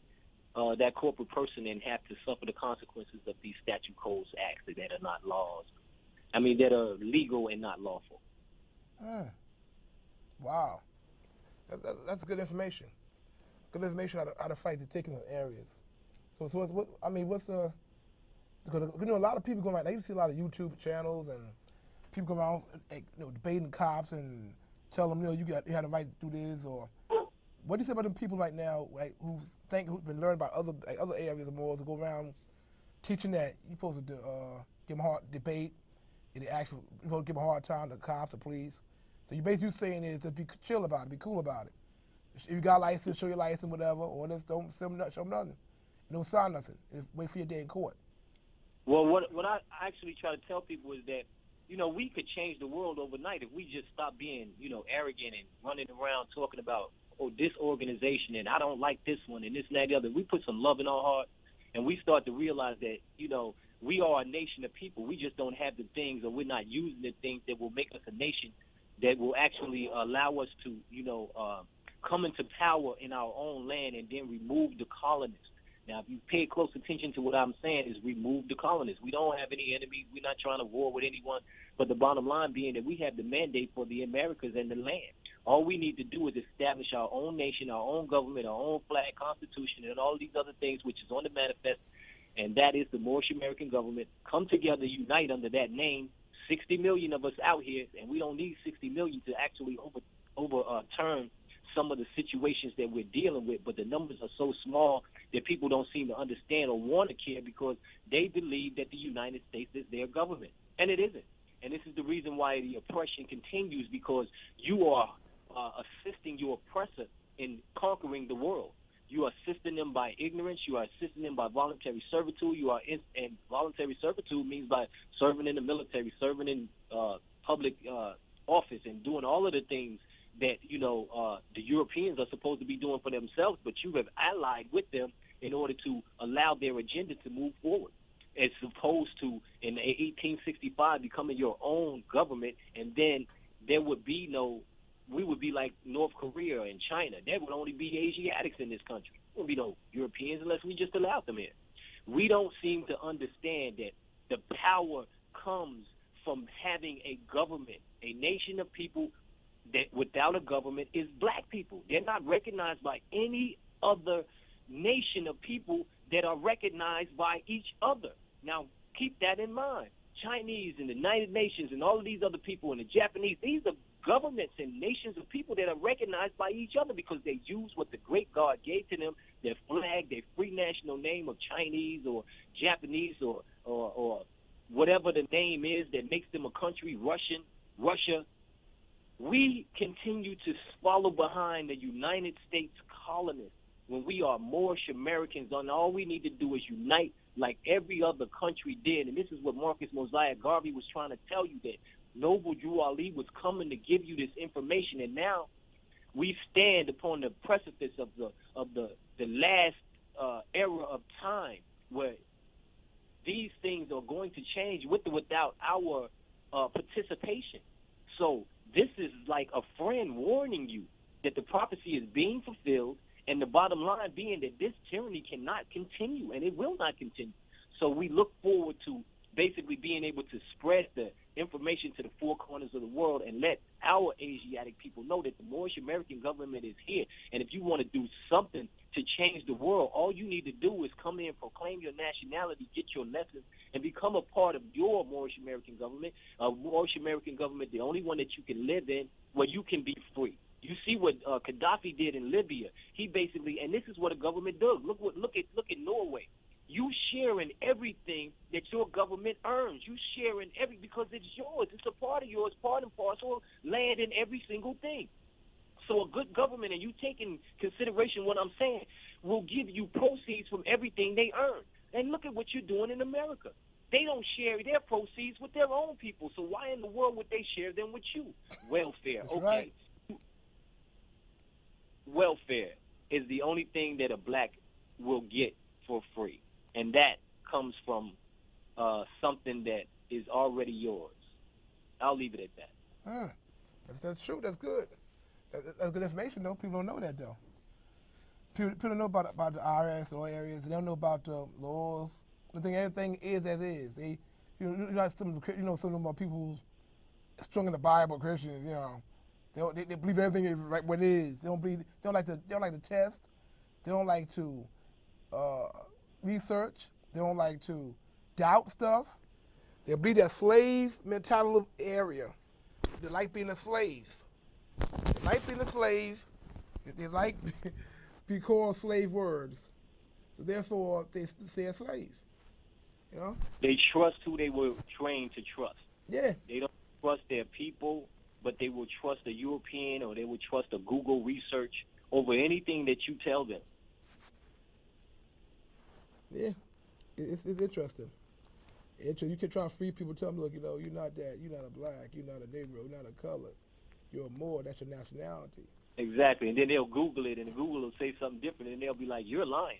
that corporate person and have to suffer the consequences of these statute codes acts that are not laws. That are legal and not lawful. Wow. That's good information. Good information how to fight the particular areas. So what's the, because a lot of people go around, I used to see a lot of YouTube channels and people go around debating cops and tell them, you had a right to do this, or what do you say about them people right now, right, who've been learned about other areas of morals, to go around teaching that you're supposed to give them a hard debate, and you're supposed to give them a hard time to cops, the police. So you basically saying is to be chill about it, be cool about it. If you got a license, show your license, whatever, or just don't show them nothing. Don't sign nothing. Just wait for your day in court. Well, what I actually try to tell people is that, we could change the world overnight if we just stop being, arrogant and running around talking about, this organization and I don't like this one and this and that and the other. We put some love in our heart and we start to realize that, we are a nation of people. We just don't have the things, or we're not using the things that will make us a nation that will actually allow us to, come into power in our own land and then remove the colonists. Now, if you pay close attention to what I'm saying, is remove the colonists. We don't have any enemies. We're not trying to war with anyone. But the bottom line being that we have the mandate for the Americas and the land. All we need to do is establish our own nation, our own government, our own flag, constitution, and all these other things, which is on the manifest, and that is the Moorish American government. Come together, unite under that name. 60 million of us out here, and we don't need 60 million to actually overturn some of the situations that we're dealing with, but the numbers are so small that people don't seem to understand or want to care because they believe that the United States is their government, and it isn't. And this is the reason why the oppression continues, because you are assisting your oppressor in conquering the world. You are assisting them by ignorance. You are assisting them by voluntary servitude. And voluntary servitude means by serving in the military, serving in public office, and doing all of the things that, the Europeans are supposed to be doing for themselves, but you have allied with them in order to allow their agenda to move forward, as opposed to in 1865 becoming your own government, and then we would be like North Korea and China. There would only be Asiatics in this country. There would be no Europeans unless we just allowed them here. We don't seem to understand that the power comes from having a government, a nation of people that without a government is black people. They're not recognized by any other nation of people that are recognized by each other. Now, keep that in mind. Chinese and the United Nations and all of these other people and the Japanese, these are governments and nations of people that are recognized by each other because they use what the great God gave to them, their flag, their free national name of Chinese or Japanese or whatever the name is that makes them a country, Russia. We continue to follow behind the United States colonists when we are Moorish Americans, and all we need to do is unite like every other country did. And this is what Marcus Mosiah Garvey was trying to tell you, that Noble Drew Ali was coming to give you this information. And now we stand upon the precipice of the last era of time where these things are going to change with or without our participation. So this is like a friend warning you that the prophecy is being fulfilled, and the bottom line being that this tyranny cannot continue, and it will not continue. So we look forward to basically being able to spread the information to the four corners of the world and let our Asiatic people know that the Moorish American government is here. And if you want to do something to change the world, all you need to do is come in, proclaim your nationality, get your lessons, and become a part of your Moorish American government. Moorish American government, the only one that you can live in where you can be free. You see what Gaddafi did in Libya. He basically, and this is what a government does. Look at Norway. You sharing everything that your government earns. You sharing because it's yours. It's a part of yours, part and parcel, land in every single thing. So a good government, and you take in consideration what I'm saying, will give you proceeds from everything they earn. And look at what you're doing in America. They don't share their proceeds with their own people. So why in the world would they share them with you? Welfare. That's okay. Right. Welfare is the only thing that a black will get for free. And that comes from something that is already yours. I'll leave it at that. That's true. That's good. That's good information, though. People don't know that, though. People don't know about the IRS or areas. They don't know about the laws. They think everything is as is. They, some of them people strung in the Bible, Christians. They believe everything is right what it is. They don't like to test. They don't like to research. They don't like to doubt stuff. They believe that slave mentality area. They like being a slave. They like being a slave. They like be called slave words. So therefore, they say a slave. They trust who they were trained to trust. Yeah. They don't trust their people, but they will trust a European or they will trust a Google research over anything that you tell them. Yeah, it's interesting. You can try to free people, tell them, look, you're not that, you're not a black, you're not a Negro, you're not a color, you're a Moor, that's your nationality. Exactly, and then they'll Google it, and Google will say something different, and they'll be like, you're lying.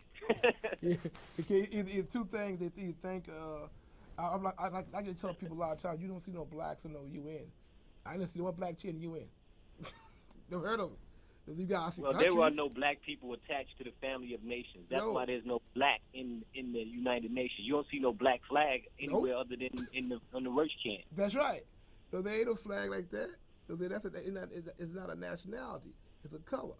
Yeah, it's two things that you think, I like to tell people a lot of times, you don't see no blacks in no UN. I didn't see one black chick in the UN. Never heard of it. You guys see well, countries. there are no black people attached to the family of nations. That's why there's no black in the United Nations. You don't see no black flag anywhere other than on the merch can. That's right. So there ain't no flag like that. So it's not a nationality. It's a color.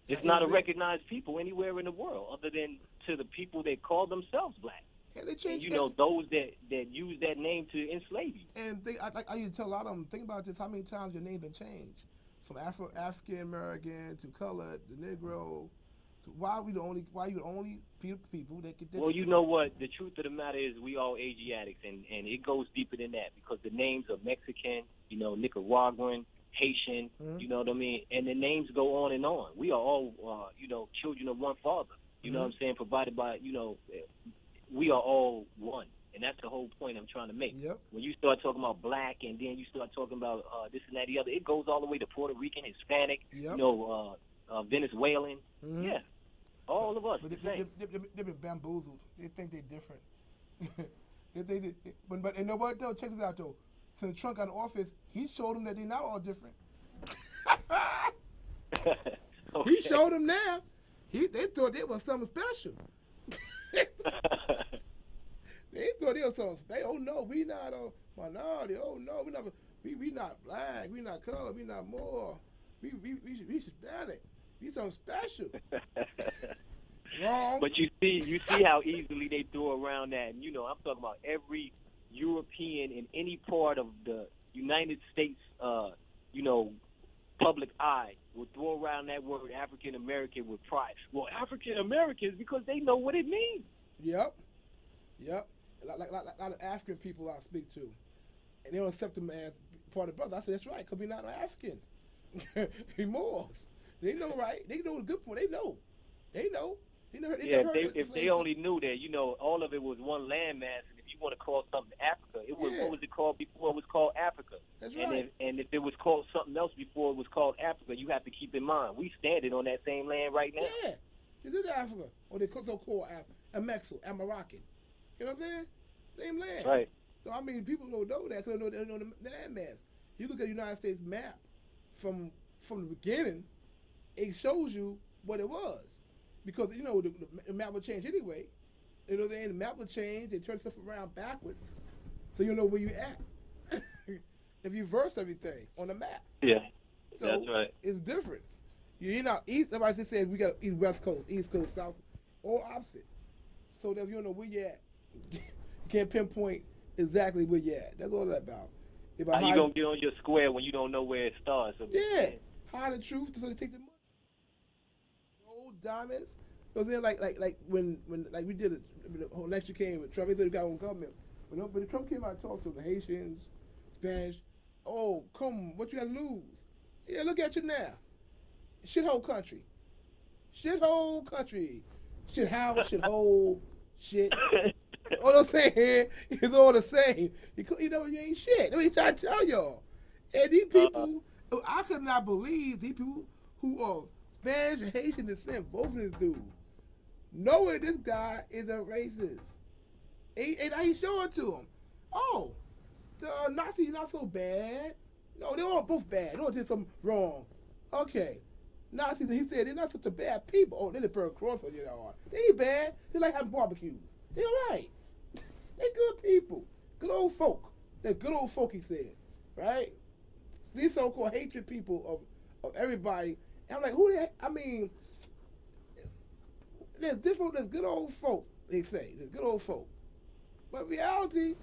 It's not a recognized people anywhere in the world other than to the people that call themselves black. And they change. And those that use that name to enslave you. And I used to tell a lot of them, think about this, how many times your name been changed. From African American to colored, the Negro. So why you the only people that get that? Well, you know what? The truth of the matter is we all Asiatics, and it goes deeper than that because the names are Mexican, Nicaraguan, Haitian, you know what I mean? And the names go on and on. We are all, children of one father. You know what I'm saying? Provided by, we are all one. And that's the whole point I'm trying to make. Yep. When you start talking about black and then you start talking about this and that, the other, it goes all the way to Puerto Rican, Hispanic, Venezuelan. Mm-hmm. Yeah. All of us. But they've been bamboozled. They think they're different. But you know what, though? Check this out, though. Since Trump got in office, he showed them that they're not all different. Okay. He showed them now. They thought they was something special. They thought they was something special. Oh no, we not a minority. Oh no, we not black. We not color. We not Moor. We Hispanic. We something special. Wrong. But you see how easily they throw around that. And, I'm talking about every European in any part of the United States, public eye will throw around that word African American with pride. Well, African Americans because they know what it means. Yep. Like a lot of African people I speak to, and they don't accept them as part of the brother. I said, that's right, because we're not Africans. We're Moors. They know, right? They know the good point. They know. If they only knew that, all of it was one landmass, and if you want to call something Africa, what was it called before it was called Africa? That's right. And if it was called something else before it was called Africa, you have to keep in mind, we standing on that same land right now. Yeah, it is Africa. Or they so-called Amexo, Moroccan. You know what I'm saying? Same land. Right. So, people don't know that because they don't know the landmass. You look at the United States map from the beginning, it shows you what it was. Because, the map would change anyway. The map would change. They turn stuff around backwards. so you know where you at. If you verse everything on the map. Yeah, So that's right. it's different. You're not east. Everybody just says we got West Coast, East Coast, South, or opposite. So that if you don't know where you're at, you can't pinpoint exactly where you're at. That's all that about. How you gonna get on your square when you don't know where it starts? Yeah, hide the truth so they take the money. Gold, diamonds. You know what I'm saying? Like when like we did it, when the whole election came with Trump, he said we got on government. When Trump came out and talked to the Haitians, Spanish, oh, come, what you got to lose? Yeah, look at you now. Shithole country. Shithole country. Shithole, shithole, shit. All I'm saying is all the same. You know, you ain't shit. That's what he's trying to tell y'all. And these people, I could not believe these people who are Spanish and Haitian descent, both of these dudes, knowing this guy is a racist. And I show it to him. Oh, the Nazis not so bad. No, they all both bad. They all did something wrong. Okay. Nazis, he said, they're not such a bad people. Oh, they just burn cross on your heart. They ain't bad. They like having barbecues. They all right. They good people. Good old folk. They're good old folk, he said. Right? These so-called hatred people of everybody. And I'm like, who the heck? I mean, there's good old folk, they say. There's good old folk. But reality, you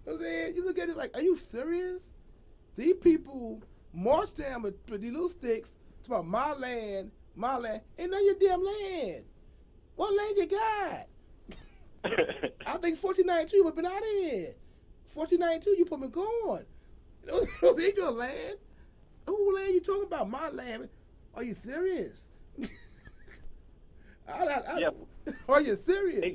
know what I'm saying? You look at it like, are you serious? These people march down with these little sticks to about my land. Ain't none of your damn land. What land you got? I think 1492 you would have been out of here. 1492 you put me gone. Those ain't your land. Who land you talking about? My land. Are you serious? Yeah. Are you serious? They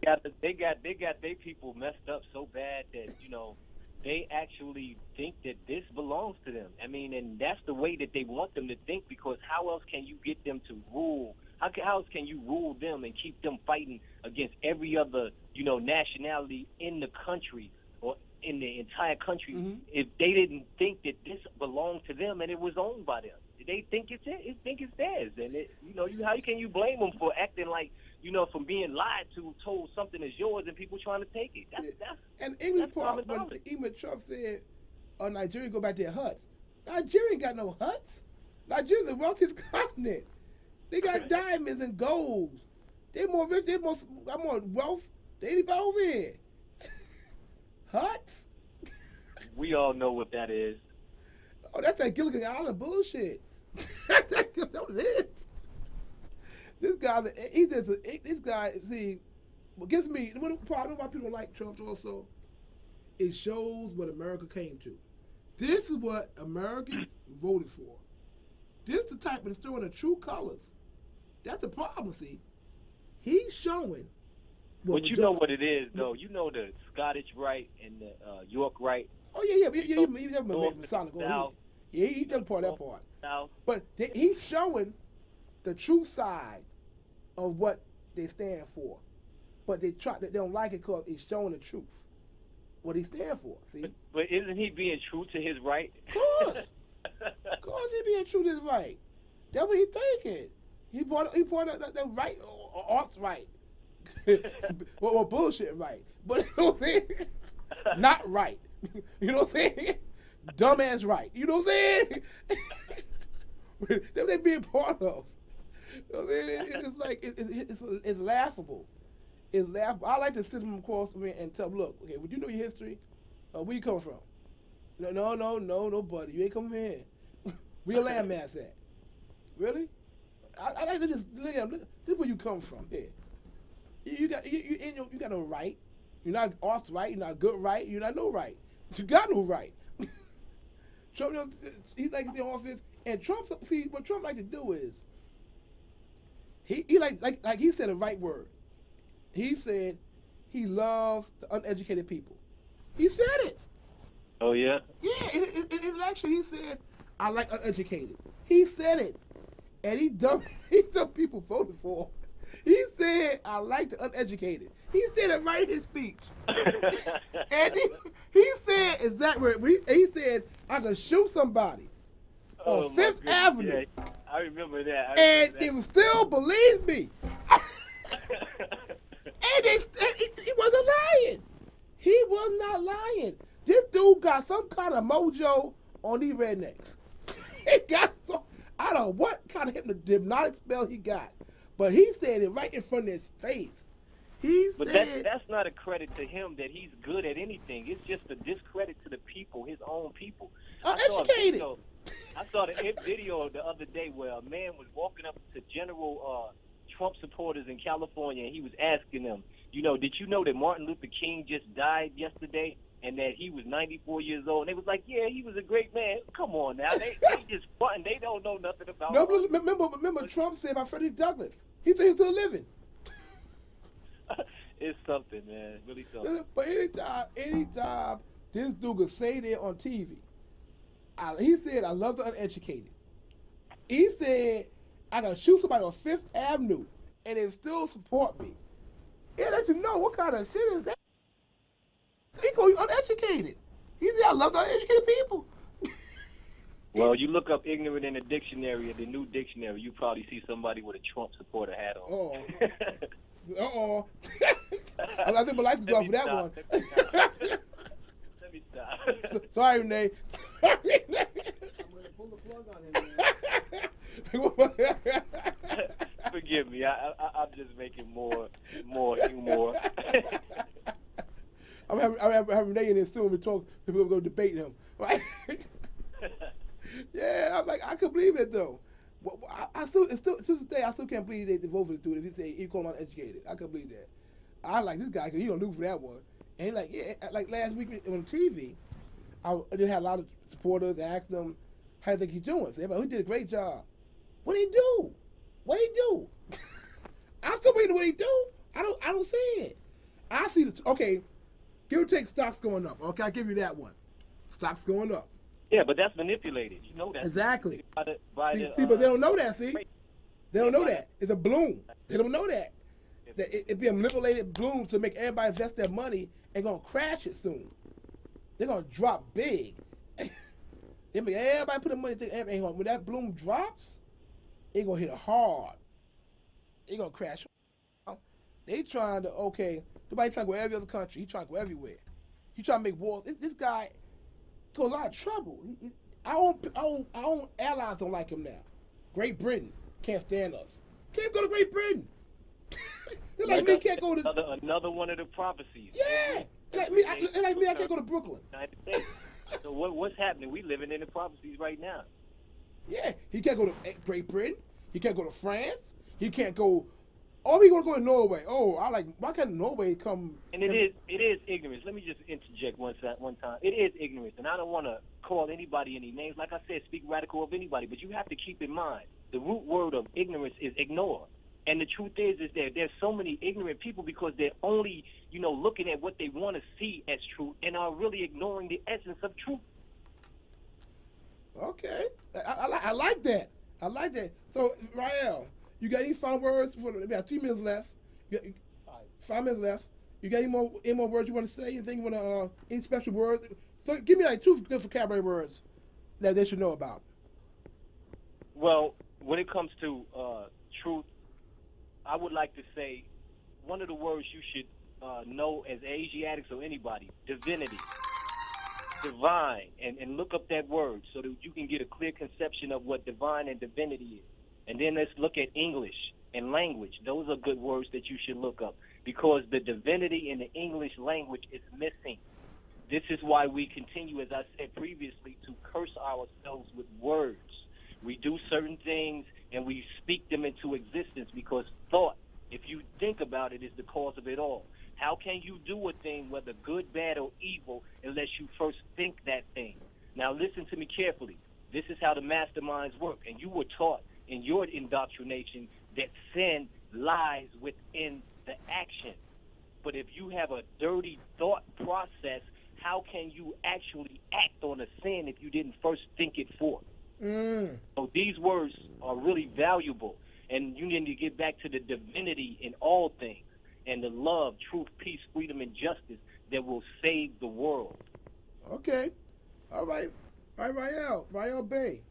got their people messed up so bad that, you know, they actually think that this belongs to them. I mean, and that's the way that they want them to think, because how else can you get them to rule? How else can you rule them and keep them fighting against every other, you know, nationality in the country or in the entire country if they didn't think that this belonged to them and it was owned by them? They think it's theirs, and how can you blame them for acting like, you know, from being lied to, told something is yours, and people trying to take it? That's and English part when even Trump said, Nigeria go back to their huts. Nigeria ain't got no huts. Nigeria's the wealthiest continent. They got diamonds and golds. They more rich. They got more wealth than anybody over here. Huts. We all know what that is. Oh, that's that Gilligan Island bullshit. That's what it is. This guy, see, what gets me, what problem why people like Trump also, it shows what America came to. This is what Americans voted for. This is the type that's showing the true colors. That's the problem, see. He's showing. But you know what it is, though. You know the Scottish right and the York right. Oh, yeah. He done part of that part. South. But he's showing the true side of what they stand for. But they don't like it because he's showing the truth. What he stand for, see? But isn't he being true to his right? Of course he being true to his right. That's what he's thinking. He pointed out the right, or arts right. or bullshit right. But you know what I'm saying? Not right. You know what I'm saying? Dumbass right. You know what I'm saying? That's what they being part of. You know what I'm saying? It's like, it's laughable. It's laughable. I like to sit them across the room and tell them, look, okay, would you know your history? Where you come from? No, buddy. You ain't coming here. Where your landmass at? Really? I like to just look at them. This is where you come from. Here. You got no right. You're not off right. You're not good right. You're not no right. You got no right. Trump, he's like in the office, and Trump. See, what Trump like to do is, he like he said the right word. He said he loves the uneducated people. He said it. Oh yeah. Yeah, it actually he said I like uneducated. He said it, and he dumb people voted for him. He said I like the uneducated. He said it right in his speech. And he said exactly. He said I could shoot somebody on Fifth Avenue. Yeah, I remember that. And they would still believe me. And he wasn't lying. He was not lying. This dude got some kind of mojo on these rednecks. He got some, I don't know what kind of hypnotic spell he got, but he said it right in front of his face. He But said, that's not a credit to him that he's good at anything. It's just a discredit to the people, his own people. uneducated. I saw the video the other day where a man was walking up to general Trump supporters in California, and he was asking them, did you know that Martin Luther King just died yesterday and that he was 94 years old? And they was like, yeah, he was a great man. Come on now. They just fronting. They don't know nothing about No, remember Trump said about Frederick Douglass. He said he's still living. It's something, man. Really something. But anytime this dude could say that on TV, he said, I love the uneducated. He said, I can shoot somebody on Fifth Avenue and they still support me. It let you know what kind of shit is that. He call you uneducated. He said, I love the uneducated people. Well, you look up ignorant in the dictionary, in the new dictionary, you probably see somebody with a Trump supporter hat on. Uh-oh. I think my license go off for that one. Let me stop. Sorry, Renee. Sorry, Renee. I'm going to pull the plug on him, man. Forgive me. I'm just making more humor. I'm having Renee in there soon. We're going to debate him. Right? Yeah, I'm like, I could believe it though. I still to this day, I still can't believe they voted for the dude. If he say he called him uneducated, I could believe that. I like this guy because he gonna lose for that one. And he like, yeah, like last week on TV, I just had a lot of supporters ask him how you think he's doing. So everybody, he did a great job. What he do? What he do? I still believe what he do. I don't see it. I see the okay. Give or take, stocks going up. Okay, I'll give you that one. Stocks going up. Yeah, but that's manipulated. You know that. Exactly. But they don't know that, see? They don't know that. It's a bloom. They don't know that. That it be a manipulated bloom to make everybody invest their money and going to crash it soon. They're going to drop big. They make everybody put their money, when that bloom drops, it's going to hit it hard. It's going to crash. They trying to, nobody trying to go every other country. He trying to go everywhere. He trying to make wars. This guy cause a lot of trouble. Our own allies don't like him now. Great Britain can't stand us. Can't go to Great Britain. They're like me, can't go to another one of the prophecies. Yeah, like me, I can't go to Brooklyn. So what's happening? We living in the prophecies right now. Yeah, he can't go to Great Britain. He can't go to France. He can't go. Oh, he gonna go to Norway. Oh, why can't Norway come? And it is ignorance. Let me just interject one time. It is ignorance, and I don't want to call anybody any names. Like I said, speak radical of anybody, but you have to keep in mind the root word of ignorance is ignore. And the truth is that there's so many ignorant people because they're only, looking at what they want to see as truth and are really ignoring the essence of truth. Okay, I like that. I like that. So, Rael, you got any final words? We got 2 minutes left. You got 5 minutes left. You got any more words you want to say? Anything you want to? Any special words? So, give me like 2 good vocabulary words that they should know about. Well, when it comes to truth, I would like to say one of the words you should know as Asiatics or anybody: divinity, divine, and look up that word so that you can get a clear conception of what divine and divinity is. And then let's look at English and language. Those are good words that you should look up because the divinity in the English language is missing. This is why we continue, as I said previously, to curse ourselves with words. We do certain things and we speak them into existence because thought, if you think about it, is the cause of it all. How can you do a thing, whether good, bad, or evil, unless you first think that thing? Now listen to me carefully. This is how the masterminds work, and you were taught in your indoctrination that sin lies within the action. But if you have a dirty thought process, how can you actually act on a sin if you didn't first think it forth? So these words are really valuable, and you need to get back to the divinity in all things and the love, truth, peace, freedom, and justice that will save the world. Okay. All right, Rael Bey.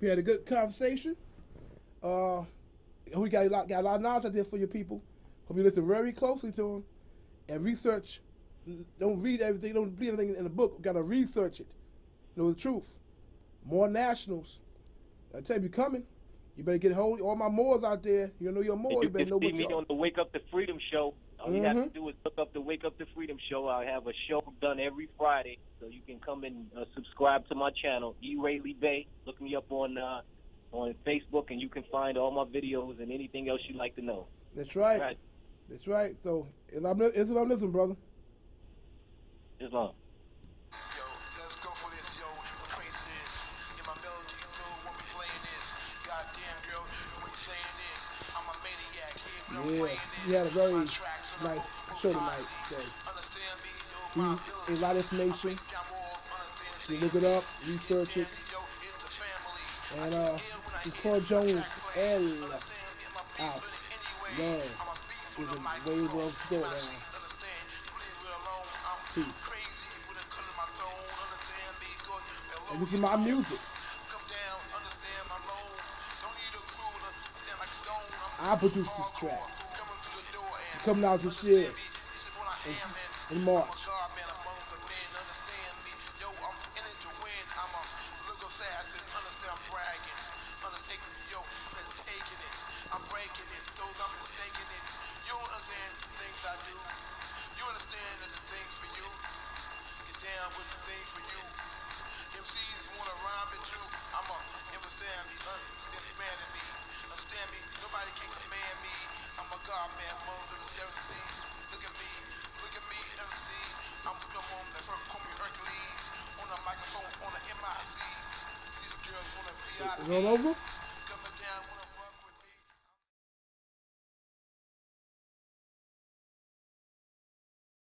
We had a good conversation. We got a lot of knowledge out there for your people. Hope you listen very closely to him and research don't read everything, don't believe everything in the book. Got to research it. Know the truth. More nationals. I tell you, coming. You better get hold. All my Moors out there. You know your Moors. You better know what you're. You can see me on the Wake Up to Freedom show. All you have to do is look up the Wake Up to Freedom show. I have a show done every Friday, so you can come and subscribe to my channel, RAEL Bay. Look me up on Facebook, and you can find all my videos and anything else you'd like to know. That's right. That's right. So, Islamism, brother. Islam. Yo, let's go for this, yo. Crazy this. In my melody, you what we playing is. Goddamn, girl, what you saying is. I'm a maniac. Here, we Yeah, he had a very nice show tonight. A lot of information. You look it up, research it. And Claude Jones, L out. Love is a way else to go around. Peace. And this is my music. I produced this track. Coming out this year in March. I'm breaking it, those I'm mistaking it. You don't understand the things I do. You understand that the things for you. Get down with the things for you. MCs wanna rhyme with you. I'ma understand me, understand the man in me. Understand me, nobody can command me. I'm a God man, among the 7 seas. Look at me, MC. I'm come on, the first call me Hercules. On the microphone, on the MIC. See the girls on the VIP. Is it all over?